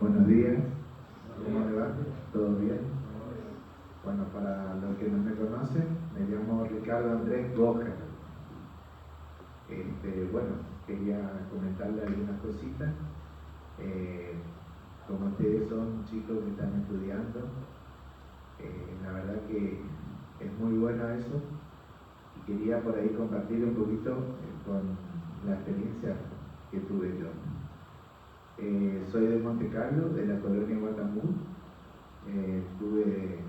Buenos días, ¿cómo le va? ¿Todo bien? Bueno, para los que no me conocen, me llamo Ricardo Andrés Goja. Bueno, quería comentarle algunas cositas. Como ustedes son chicos que están estudiando, la verdad que es muy bueno eso, y quería por ahí compartir un poquito con la experiencia que tuve yo. Soy de Monte Carlo, de la colonia Guatambu. Tuve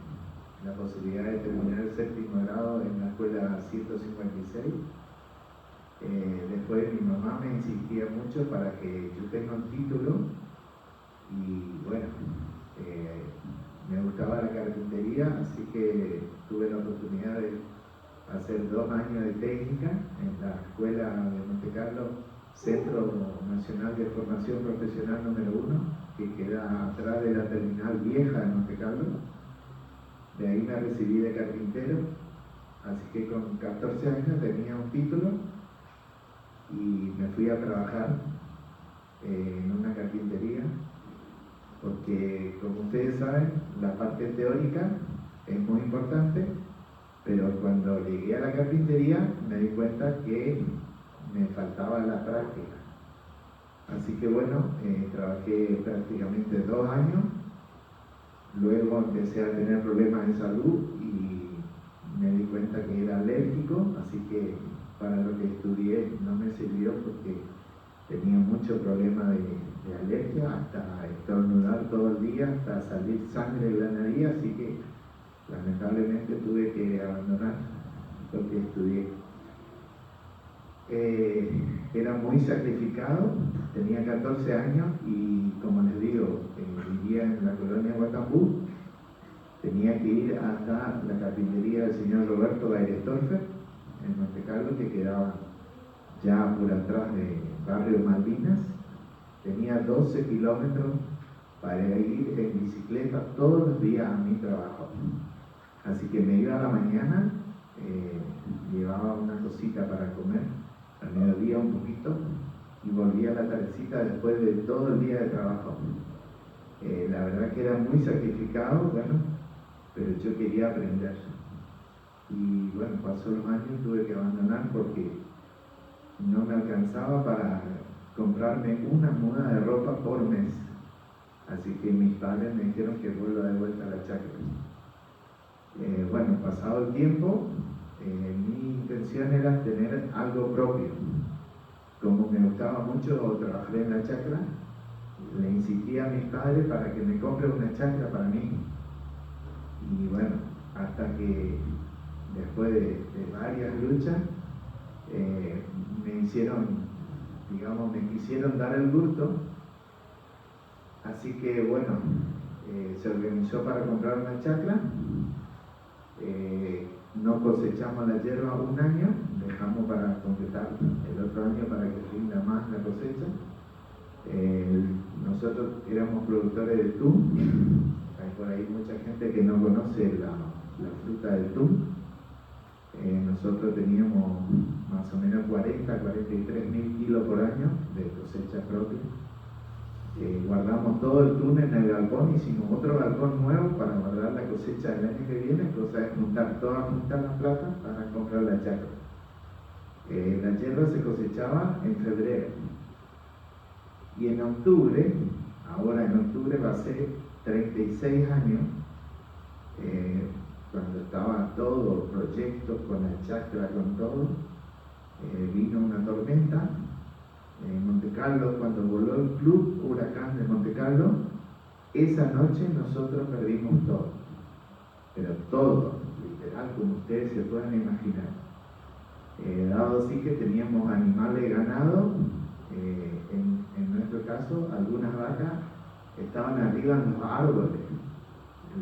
la posibilidad de terminar el séptimo grado en la escuela 156. Después mi mamá me insistía mucho para que yo tenga un título, y bueno, me gustaba la carpintería, así que tuve la oportunidad de hacer 2 años de técnica en la escuela de Monte Carlo, Centro Nacional de Formación Profesional número 1, que queda atrás de la terminal vieja de Monte Carlo. De ahí me recibí de carpintero, así que con 14 años tenía un título y me fui a trabajar en una carpintería, porque como ustedes saben, la parte teórica es muy importante, pero cuando llegué a la carpintería me di cuenta que me faltaba la práctica. Así que bueno, trabajé prácticamente 2 años, luego empecé a tener problemas de salud y me di cuenta que era alérgico, así que para lo que estudié no me sirvió, porque tenía mucho problema de alergia, hasta estornudar todo el día, hasta salir sangre de la nariz, así que lamentablemente tuve que abandonar lo que estudié. Era muy sacrificado, tenía 14 años y, como les digo, vivía en la colonia Guatambu. Tenía que ir hasta la carpintería del señor Roberto Gairestorfer en Monte Carlo, que quedaba ya por atrás de Barrio Malvinas. Tenía 12 kilómetros para ir en bicicleta todos los días a mi trabajo. Así que me iba a la mañana, llevaba una cosita para comer, al mediodía un poquito, y volvía a la tardecita después de todo el día de trabajo. La verdad que era muy sacrificado, bueno, pero yo quería aprender. Y bueno, pasó los años y tuve que abandonar porque no me alcanzaba para comprarme una muda de ropa por mes. Así que mis padres me dijeron que vuelva de vuelta a la chacra. Bueno, pasado el tiempo, mi intención era tener algo propio. Como me gustaba mucho trabajar en la chacra, le insistí a mis padres para que me compren una chacra para mí. Y bueno, hasta que después de varias luchas, me quisieron dar el gusto. Así que bueno, se organizó para comprar una chacra. No cosechamos la hierba 1 año, dejamos para completar el otro año para que rinda más la cosecha. Nosotros éramos productores de tún. Hay por ahí mucha gente que no conoce la fruta del tún. Nosotros teníamos más o menos 43 mil kilos por año de cosecha propia. Guardamos todo el tún en el galpón, hicimos otro galpón nuevo para guardar la cosecha del año que viene, cosa de juntar la plata para comprar la chacra. La hierba se cosechaba en febrero, y en octubre, ahora en octubre va a ser 36 años, cuando estaba todo proyecto con la chacra, con todo, vino una tormenta en Monte Carlo. Cuando voló el Club Huracán de Monte Carlo, esa noche nosotros perdimos todo, pero todo, literal, como ustedes se pueden imaginar. Dado así que teníamos animales de ganado, en nuestro caso algunas vacas estaban arriba en los árboles.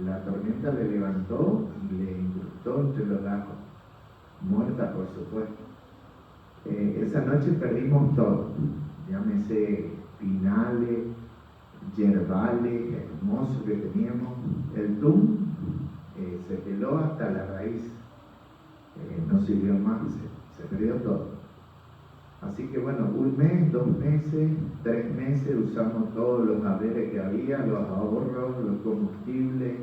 La tormenta le levantó y le incrustó entre los gajos, muerta por supuesto. Esa noche perdimos todo, llámese pinales, yerbales hermosos que teníamos. El tún se peló hasta la raíz, no sirvió más, se perdió todo. Así que bueno, un mes, 2 meses, 3 meses usamos todos los haberes que había, los ahorros, los combustibles.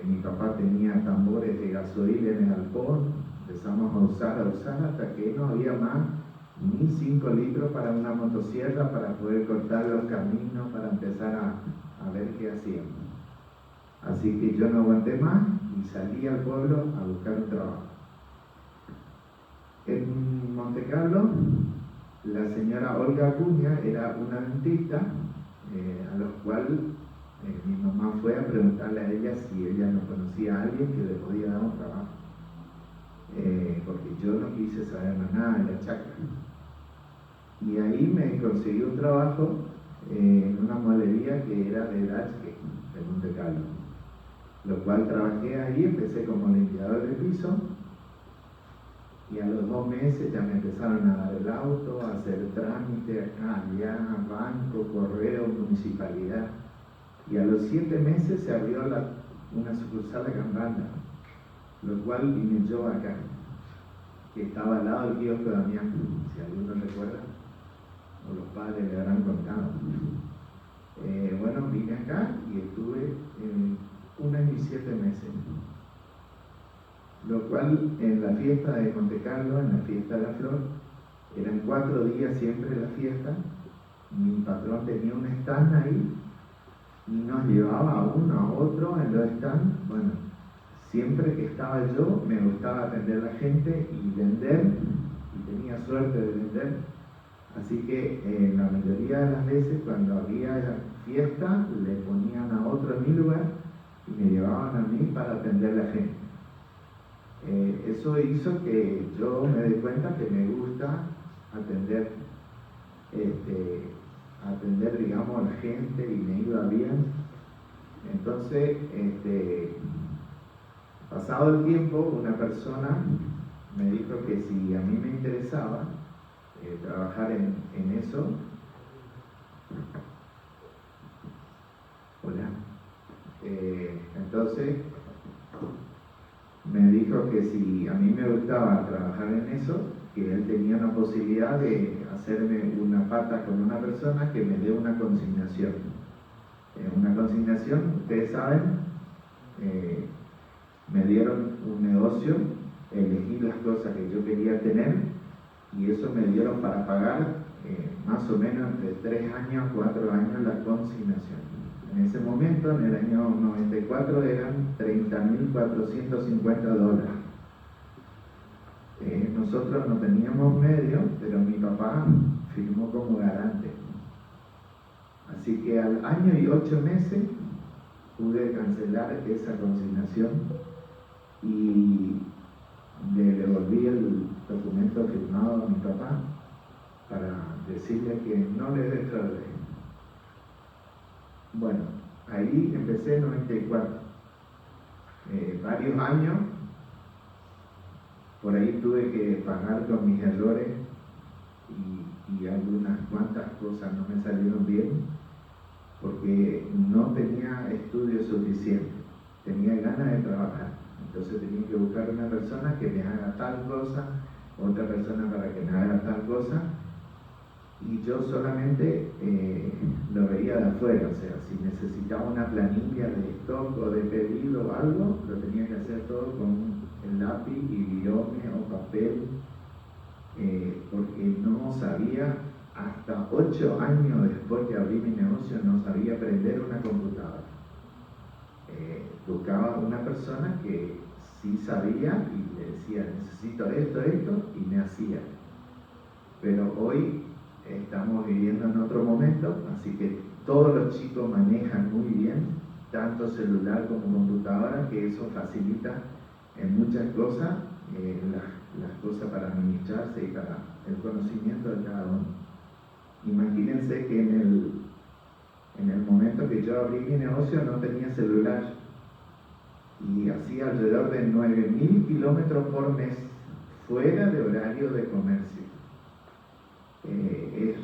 Mi papá tenía tambores de gasoil en el galpón, empezamos a usar hasta que no había más ni 5 litros para una motosierra para poder cortar los caminos, para empezar a ver qué hacíamos. Así que yo no aguanté más y salí al pueblo a buscar un trabajo. En Monte Carlo, la señora Olga Acuña era una dentista, a lo cual mi mamá fue a preguntarle a ella si ella no conocía a alguien que le podía dar un trabajo, porque yo no quise saber más nada de la chacra. Y ahí me conseguí un trabajo en una mueblería que era de Dachke, de Monte Carlo, lo cual trabajé ahí, empecé como limpiador de piso. Y a los 2 meses ya me empezaron a dar el auto, a hacer trámite acá, allá, banco, correo, municipalidad. Y a los 7 meses se abrió una sucursal acá en Banda, lo cual vine yo acá, que estaba al lado del kiosco de Damián, si alguno recuerda, o los padres le habrán contado. Bueno, vine acá y estuve 1 año y 7 meses. Lo cual en la fiesta de Monte Carlo, en la fiesta de la flor, eran 4 días siempre la fiesta. Mi patrón tenía un stand ahí y nos llevaba a uno a otro en los stands. Bueno, siempre que estaba yo me gustaba atender a la gente y vender, y tenía suerte de vender. Así que la mayoría de las veces cuando había fiesta le ponían a otro en mi lugar y me llevaban a mí para atender a la gente. Eso hizo que yo me dé cuenta que me gusta atender, digamos, a la gente y me iba bien. Entonces, pasado el tiempo, una persona me dijo que si a mí me interesaba trabajar en eso. Hola. Entonces me dijo que si a mí me gustaba trabajar en eso, que él tenía una posibilidad de hacerme una pata con una persona que me dé una consignación. Una consignación, ustedes saben, me dieron un negocio, elegí las cosas que yo quería tener y eso me dieron para pagar más o menos entre 3 años, 4 años la consignación. En ese momento, en el año 94, eran $30.450. Nosotros no teníamos medio, pero mi papá firmó como garante. Así que al año y 8 meses pude cancelar esa consignación y le devolví el documento firmado a mi papá para decirle que no le defraudé. Bueno, ahí empecé en 94. Varios años, por ahí tuve que pagar con mis errores y algunas cuantas cosas no me salieron bien porque no tenía estudios suficientes, tenía ganas de trabajar, entonces tenía que buscar una persona que me haga tal cosa, otra persona para que me haga tal cosa. Y yo solamente lo veía de afuera, o sea, si necesitaba una planilla de stock o de pedido o algo, lo tenía que hacer todo con el lápiz y birome o papel, porque no sabía, hasta 8 años después que abrí mi negocio, no sabía prender una computadora. Buscaba una persona que sí sabía y le decía, necesito esto, y me hacía. Pero hoy estamos viviendo en otro momento, así que todos los chicos manejan muy bien, tanto celular como computadora, que eso facilita en muchas cosas, las cosas para administrarse y para el conocimiento de cada uno. Imagínense que en el momento que yo abrí mi negocio no tenía celular y hacía alrededor de 9.000 kilómetros por mes fuera de horario de comercio.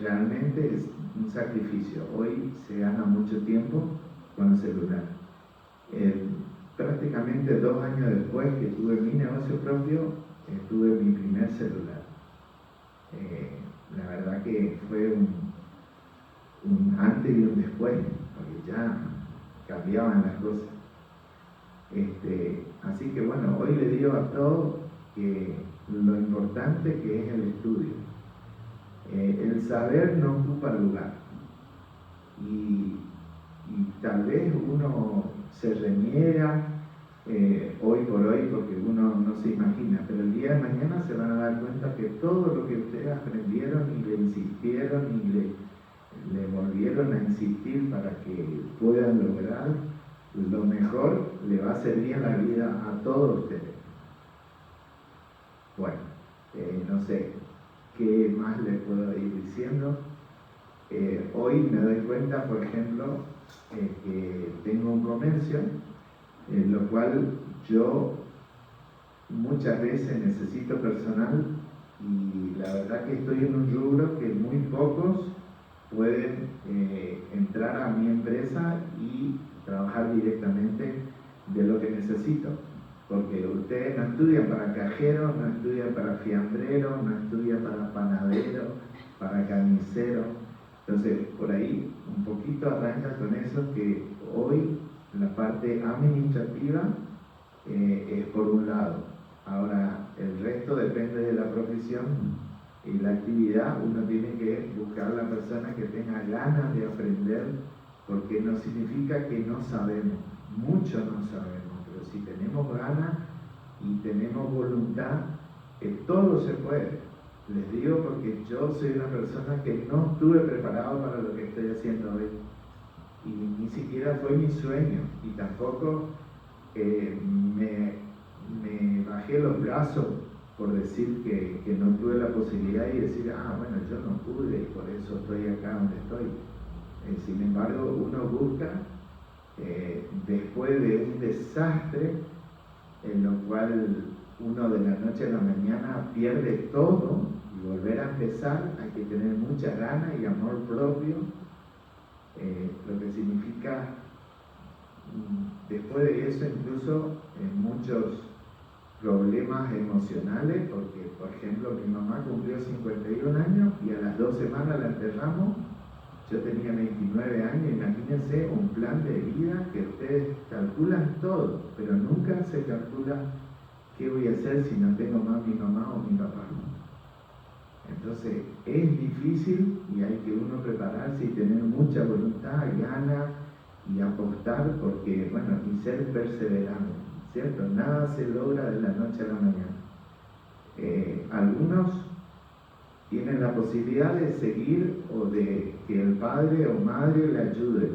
Realmente es un sacrificio. Hoy se gana mucho tiempo con el celular. Prácticamente 2 años después que tuve mi negocio propio, tuve mi primer celular. la verdad que fue un antes y un después, porque ya cambiaban las cosas. Así que bueno, hoy le digo a todos que lo importante que es el estudio. El saber no ocupa lugar. Y tal vez uno se reniega hoy por hoy porque uno no se imagina, pero el día de mañana se van a dar cuenta que todo lo que ustedes aprendieron y le insistieron y le volvieron a insistir para que puedan lograr lo mejor, le va a servir en la vida a todos ustedes. Bueno, no sé qué más les puedo ir diciendo. Hoy me doy cuenta, por ejemplo, que tengo un comercio, en lo cual yo muchas veces necesito personal y la verdad que estoy en un rubro que muy pocos pueden entrar a mi empresa y trabajar directamente de lo que necesito. Porque ustedes no estudian para cajero, no estudian para fiambrero, no estudian para panadero, para carnicero. Entonces, por ahí un poquito arranca con eso, que hoy la parte administrativa es por un lado. Ahora, el resto depende de la profesión y la actividad. Uno tiene que buscar a la persona que tenga ganas de aprender, porque no significa que no sabemos, mucho no sabemos, pero si tenemos ganas y tenemos voluntad, todo se puede. Les digo porque yo soy una persona que no estuve preparado para lo que estoy haciendo hoy. Y ni siquiera fue mi sueño. Y tampoco me bajé los brazos por decir que no tuve la posibilidad y decir, bueno, yo no pude y por eso estoy acá donde estoy. Sin embargo, uno busca, después de un desastre, en lo cual uno de la noche a la mañana pierde todo, y volver a empezar hay que tener mucha gana y amor propio, lo que significa después de eso incluso muchos problemas emocionales, porque por ejemplo mi mamá cumplió 51 años y a las 2 semanas la enterramos. Yo tenía 29 años, imagínense un plan de vida que ustedes calculan todo, pero nunca se calcula qué voy a hacer si no tengo más mi mamá o mi papá. Entonces es difícil y hay que uno prepararse y tener mucha voluntad, ganas y apostar, porque bueno, y ser perseverante, ¿cierto? Nada se logra de la noche a la mañana. Algunos tienen la posibilidad de seguir o de que el padre o madre le ayude,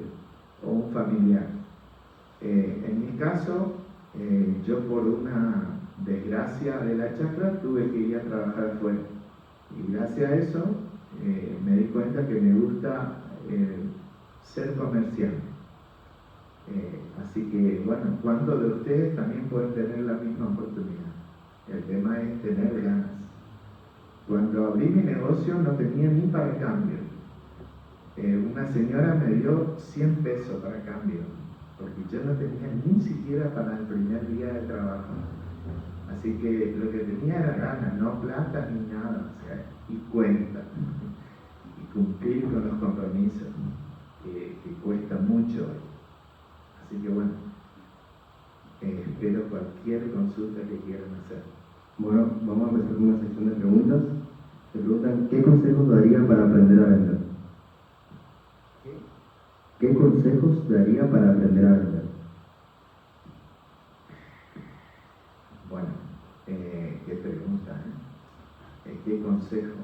o un familiar. En mi caso, yo por una desgracia de la chacra tuve que ir a trabajar fuera. Y gracias a eso me di cuenta que me gusta ser comerciante. Así que, bueno, ¿cuántos de ustedes también pueden tener la misma oportunidad? El tema es tener ganas. Cuando abrí mi negocio no tenía ni para cambio. Una señora me dio 100 pesos para cambio, porque yo no tenía ni siquiera para el primer día de trabajo. Así que lo que tenía era ganas, no plata ni nada, o sea, y cuenta, y cumplir con los compromisos, que cuesta mucho. Así que bueno, espero cualquier consulta que quieran hacer. Bueno, vamos a empezar con una sección de preguntas. Se preguntan, ¿qué consejos daría para aprender a vender? ¿Qué consejos daría para aprender a vender? Bueno, qué pregunta, ¿qué consejo?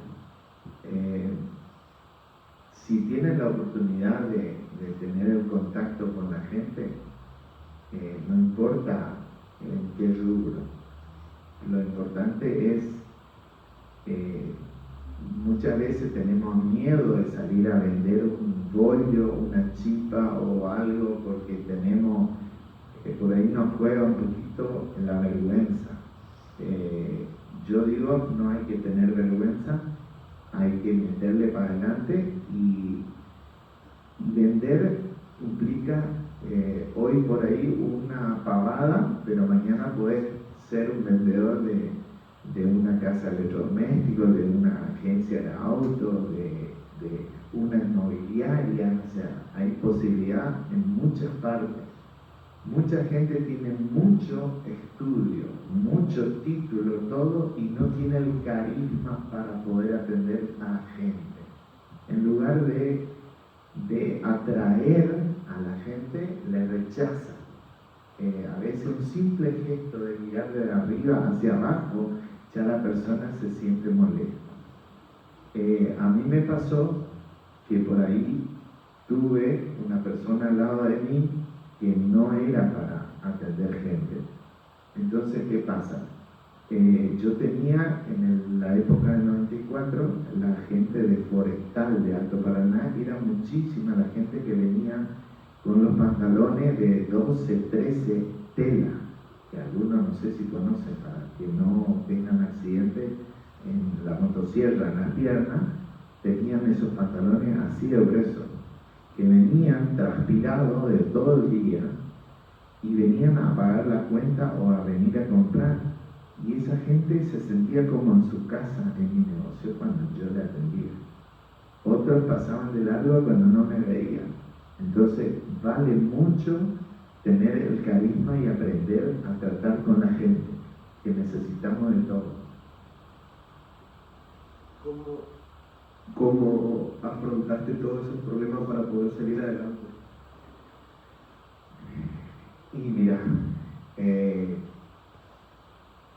Si tienen la oportunidad de tener el contacto con la gente, no importa en qué rubro, lo importante es, muchas veces tenemos miedo de salir a vender un bollo, una chipa o algo, porque tenemos, por ahí nos juega un poquito la vergüenza. Yo digo, no hay que tener vergüenza, hay que meterle para adelante, y vender implica hoy por ahí una pavada, pero mañana puedes ser un vendedor de una casa de electrodomésticos, de una agencia de autos, de una inmobiliaria, o sea, hay posibilidad en muchas partes. Mucha gente tiene mucho estudio, mucho título, todo, y no tiene el carisma para poder atender a la gente. En lugar de atraer a la gente, le rechaza. A veces un simple gesto de mirar de arriba hacia abajo, ya la persona se siente molesta. A mí me pasó que por ahí tuve una persona al lado de mí que no era para atender gente. Entonces, ¿qué pasa? Yo tenía en la época del 94 la gente de Forestal de Alto Paraná, que era muchísima la gente que venía con los pantalones de 12, 13 tela, que algunos no sé si conocen, para que no tengan accidentes en la motosierra, en las piernas, tenían esos pantalones así de gruesos, que venían transpirados de todo el día y venían a pagar la cuenta o a venir a comprar. Y esa gente se sentía como en su casa en mi negocio cuando yo le atendía. Otros pasaban de largo cuando no me veían. Entonces vale mucho tener el carisma y aprender a tratar con la gente, que necesitamos de todo. ¿Cómo afrontaste todos esos problemas para poder salir adelante? Y mira,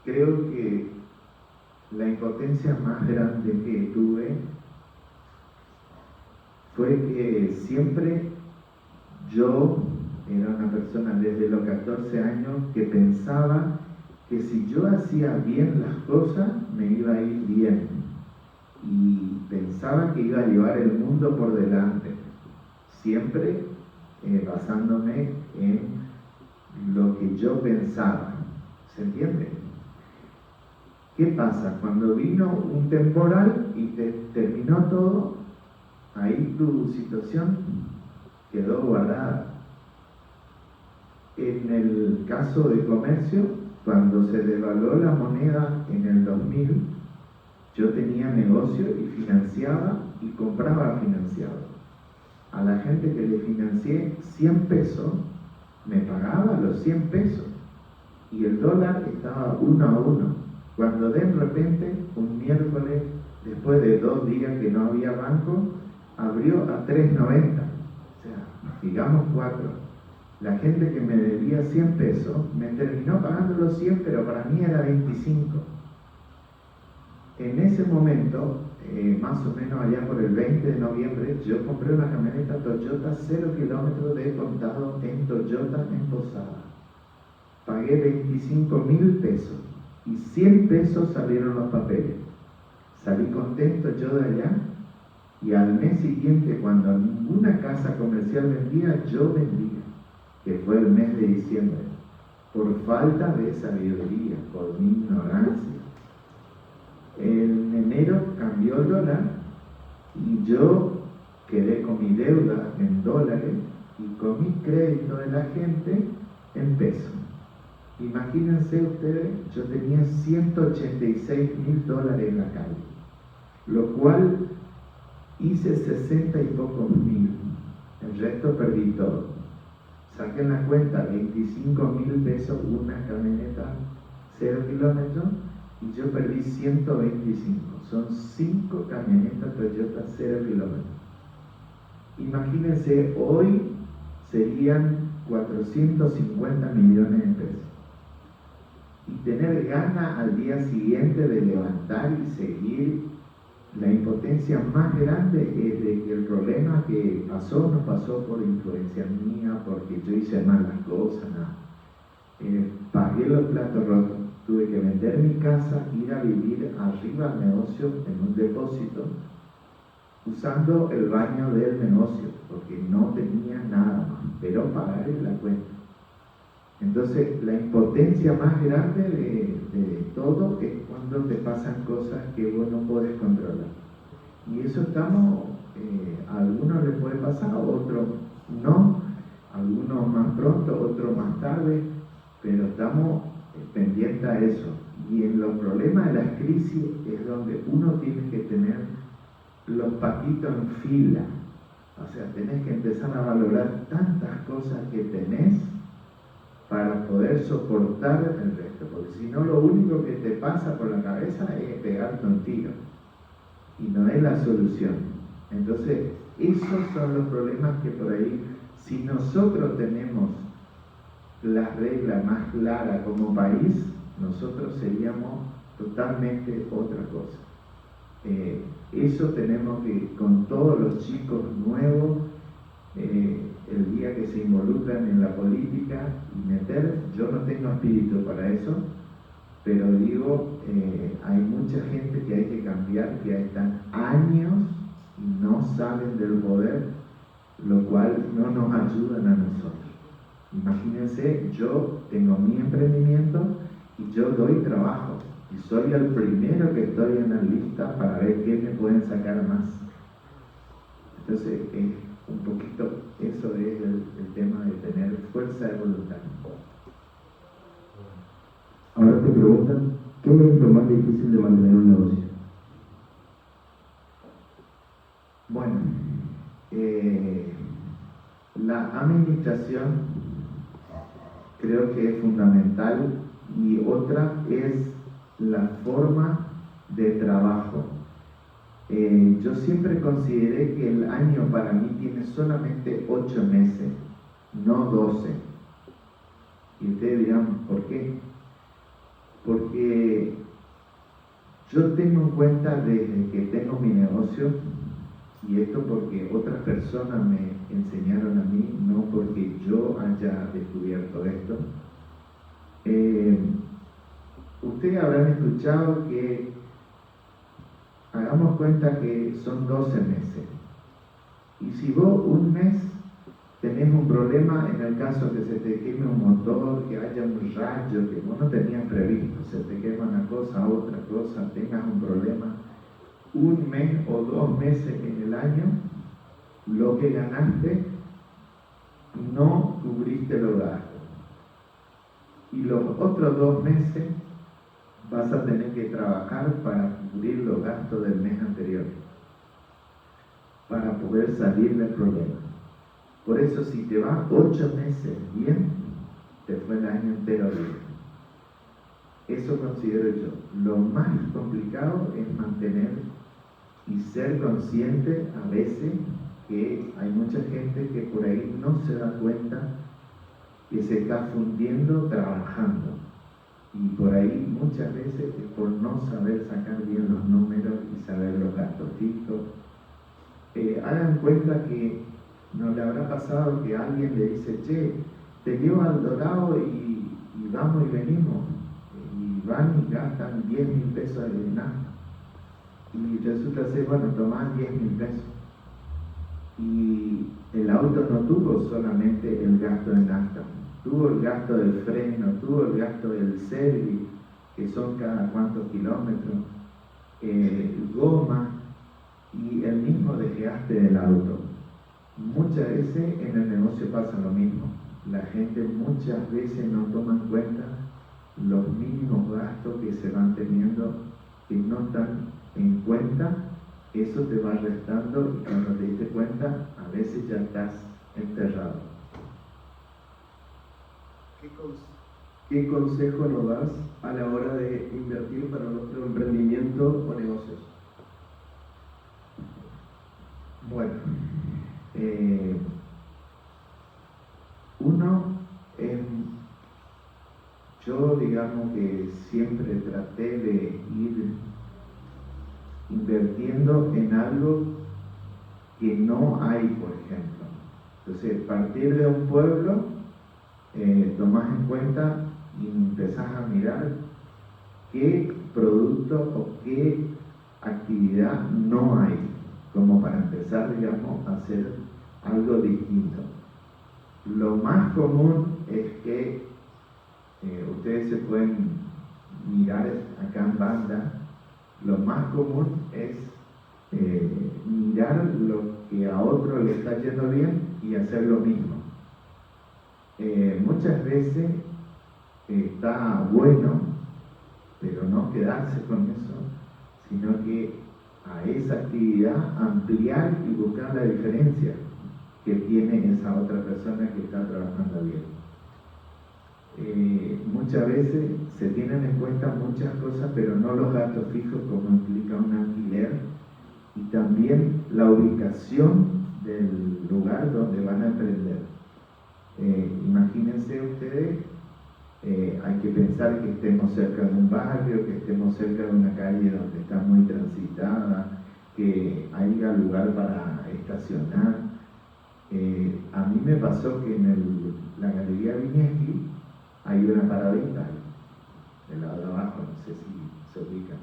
creo que la impotencia más grande que tuve fue que siempre yo era una persona desde los 14 años que pensaba que si yo hacía bien las cosas me iba a ir bien, y pensaba que iba a llevar el mundo por delante, siempre basándome en lo que yo pensaba. ¿Se entiende? ¿Qué pasa? Cuando vino un temporal y terminó todo, ahí tu situación quedó guardada. En el caso de comercio, cuando se devaluó la moneda en el 2000, yo tenía negocio y financiaba y compraba financiado. A la gente que le financié 100 pesos, me pagaba los 100 pesos y el dólar estaba 1 a 1. Cuando de repente, un miércoles, después de 2 días que no había banco, abrió a 3.90, o sea, digamos 4. La gente que me debía 100 pesos me terminó pagando los 100, pero para mí era 25. En ese momento, más o menos allá por el 20 de noviembre, yo compré una camioneta Toyota 0 kilómetros de contado en Toyota en Posada. Pagué 25.000 pesos y 100 pesos salieron los papeles. Salí contento yo de allá, y al mes siguiente, cuando ninguna casa comercial vendía, yo vendía, que fue el mes de diciembre, por falta de sabiduría, por mi ignorancia. En enero cambió el dólar y yo quedé con mi deuda en dólares y con mi crédito de la gente en pesos. Imagínense ustedes, yo tenía $186.000 en la calle, lo cual hice 60 y pocos mil, el resto perdí todo. Saquen la cuenta, 25.000 pesos una camioneta 0 kilómetros y yo perdí 125, son 5 camionetas Toyota 0 kilómetros. Imagínense, hoy serían 450 millones de pesos. Y tener ganas al día siguiente de levantar y seguir. La impotencia más grande es de que el problema que pasó no pasó por influencia mía, porque yo hice mal las cosas, nada. Pagué los platos rotos, tuve que vender mi casa, ir a vivir arriba al negocio en un depósito, usando el baño del negocio, porque no tenía nada más, pero pagaré la cuenta. Entonces, la impotencia más grande de todo es cuando te pasan cosas que vos no podés controlar. Y eso estamos, a algunos les puede pasar, a otros no, a algunos más pronto, otros más tarde, pero estamos pendientes a eso. Y en los problemas de las crisis es donde uno tiene que tener los patitos en fila. O sea, tenés que empezar a valorar tantas cosas que tenés para poder soportar el resto. Porque si no, lo único que te pasa por la cabeza es pegarte un tiro. Y no es la solución. Entonces, esos son los problemas que por ahí, si nosotros tenemos las reglas más claras como país, nosotros seríamos totalmente otra cosa. Eso tenemos que, con todos los chicos nuevos, el día que se involucran en la política y meter, yo no tengo espíritu para eso, pero digo, hay mucha gente que hay que cambiar, que están años y no saben del poder, lo cual no nos ayudan a nosotros. Imagínense, yo tengo mi emprendimiento y yo doy trabajo y soy el primero que estoy en la lista para ver qué me pueden sacar más. Entonces, un poquito eso es el tema de tener fuerza de voluntad. Ahora te preguntan, ¿qué es lo más difícil de mantener un negocio? Bueno, la administración creo que es fundamental, y otra es la forma de trabajo. Yo siempre consideré que el año para mí tiene solamente 8 meses, no 12. Y ustedes dirán, ¿por qué? Porque yo tengo en cuenta desde que tengo mi negocio, y esto porque otras personas me enseñaron a mí, no porque yo haya descubierto esto. Ustedes habrán escuchado que hagamos cuenta que son 12 meses. Y si vos un mes tenés un problema, en el caso que se te queme un motor, que haya un rayo que vos no tenías previsto, se te quema una cosa, otra cosa, tengas un problema, un mes o 2 meses en el año, lo que ganaste no cubriste los gastos. Y los otros 2 meses vas a tener que trabajar para cubrir los gastos del mes anterior, para poder salir del problema. Por eso, si te vas 8 meses bien, te fue el año entero bien. Eso considero yo. Lo más complicado es mantener y ser consciente a veces que hay mucha gente que por ahí no se da cuenta que se está fundiendo trabajando. Y por ahí muchas veces es por no saber sacar bien los números y saber los gastos fijos. Hagan cuenta que no le habrá pasado que alguien le dice, che, te llevo al Dorado y vamos y venimos. Y van y gastan 10.000 pesos de nafta. Y resulta ser, bueno, toman 10.000 pesos. Y el auto no tuvo solamente el gasto de nafta, tuvo el gasto del freno, tuvo el gasto del service, que son cada cuántos kilómetros, goma y el mismo desgaste del auto. Muchas veces en el negocio pasa lo mismo. La gente muchas veces no toma en cuenta los mínimos gastos que se van teniendo, que no están en cuenta. Eso te va restando y cuando te diste cuenta, a veces ya estás enterrado. ¿Qué consejo nos das a la hora de invertir para nuestro emprendimiento o negocios? Bueno, yo digamos que siempre traté de ir invirtiendo en algo que no hay, por ejemplo. Entonces, partir de un pueblo, tomás en cuenta y empezás a mirar qué producto o qué actividad no hay, como para empezar, digamos, a hacer algo distinto. Lo más común es que ustedes se pueden mirar acá en banda. Lo más común es mirar lo que a otro le está yendo bien y hacer lo mismo. Muchas veces está bueno pero no quedarse con eso, sino que a esa actividad ampliar y buscar la diferencia que tiene esa otra persona que está trabajando bien. Muchas veces se tienen en cuenta muchas cosas, pero no los gastos fijos como implica un alquiler, y también la ubicación del lugar donde van a emprender. Imagínense ustedes, hay que pensar que estemos cerca de un barrio, que estemos cerca de una calle donde está muy transitada, que haya lugar para estacionar. A mí me pasó que en la Galería Vinieski hay una paradita del lado de abajo, no sé si se ubican,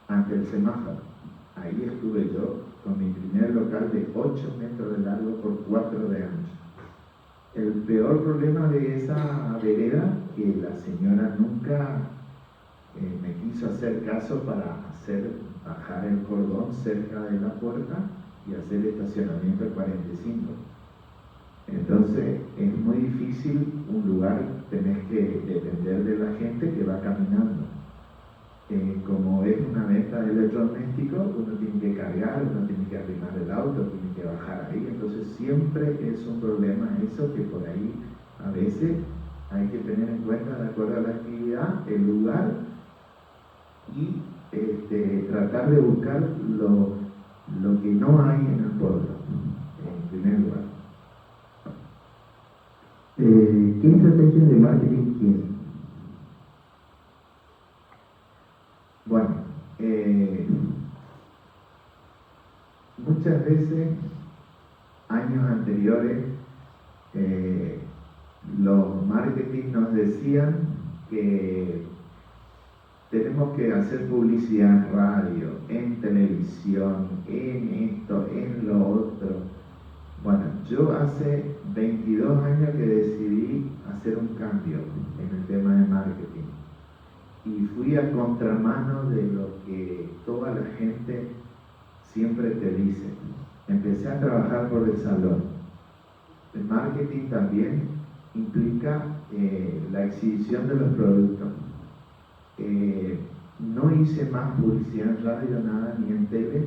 ante el semáforo. Ahí estuve yo con mi primer local de 8 metros de largo por 4 de ancho. El peor problema de esa vereda, que la señora nunca me quiso hacer caso para bajar el cordón cerca de la puerta y hacer estacionamiento al 45. Entonces es muy difícil un lugar, tenés que depender de la gente que va caminando. Como es una venta de electrodomésticos, uno tiene que cargar, uno tiene que arrimar el auto, tiene que bajar ahí, entonces siempre es un problema eso, que por ahí a veces hay que tener en cuenta, de acuerdo a la actividad, el lugar, y tratar de buscar lo que no hay en el pueblo, en primer lugar. ¿Qué estrategias de marketing tienen? Bueno, muchas veces, años anteriores, los marketing nos decían que tenemos que hacer publicidad en radio, en televisión, en esto, en lo otro. Bueno, yo hace 22 años que decidí hacer un cambio en el tema de marketing. Y fui a contramano de lo que toda la gente siempre te dice. Empecé a trabajar por el salón. El marketing también implica la exhibición de los productos. No hice más publicidad en radio, nada, ni en tele,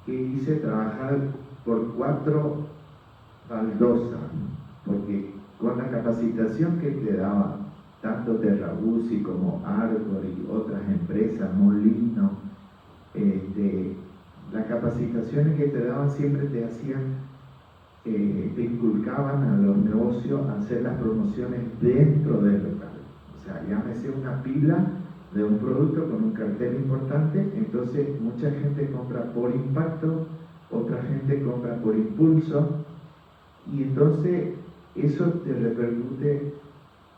que hice trabajar por 4 baldosas, porque con la capacitación que te daba tanto Terrabuzzi como Arbor y otras empresas, Molino, las capacitaciones que te daban siempre te hacían, te inculcaban a los negocios a hacer las promociones dentro del local. O sea, llámese una pila de un producto con un cartel importante, entonces mucha gente compra por impacto, otra gente compra por impulso, y entonces eso te repercute,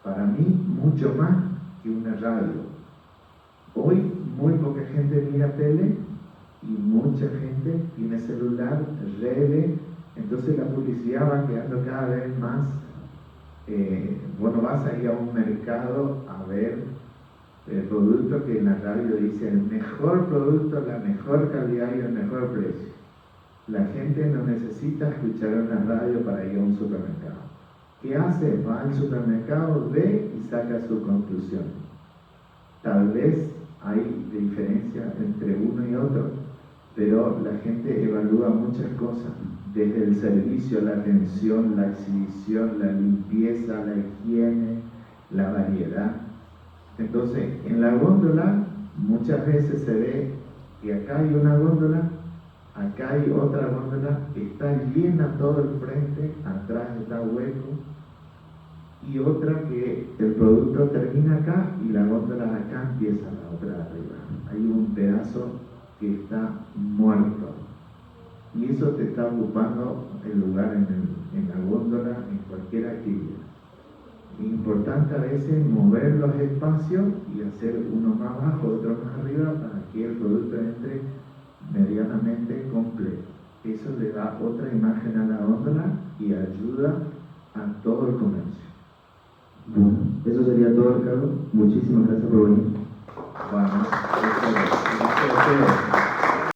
para mí, mucho más que una radio. Hoy muy poca gente mira tele y mucha gente tiene celular, redes, entonces la publicidad va quedando cada vez más. Bueno, vas a ir a un mercado a ver el producto que en la radio dice el mejor producto, la mejor calidad y el mejor precio. La gente no necesita escuchar una radio para ir a un supermercado. ¿Qué hace? Va al supermercado, ve y saca su conclusión. Tal vez hay diferencia entre uno y otro, pero la gente evalúa muchas cosas, desde el servicio, la atención, la exhibición, la limpieza, la higiene, la variedad. Entonces, en la góndola muchas veces se ve que acá hay una góndola, acá hay otra góndola, está llena todo el frente, atrás está hueco, y otra que el producto termina acá y la góndola de acá empieza la otra de arriba. Hay un pedazo que está muerto y eso te está ocupando el lugar en la góndola, en cualquier actividad. Es importante a veces mover los espacios y hacer uno más abajo, otro más arriba, para que el producto entre medianamente completo. Eso le da otra imagen a la góndola y ayuda a todo el comercio. Bueno, eso sería todo, Ricardo. Muchísimas gracias por venir. Bueno, eso es.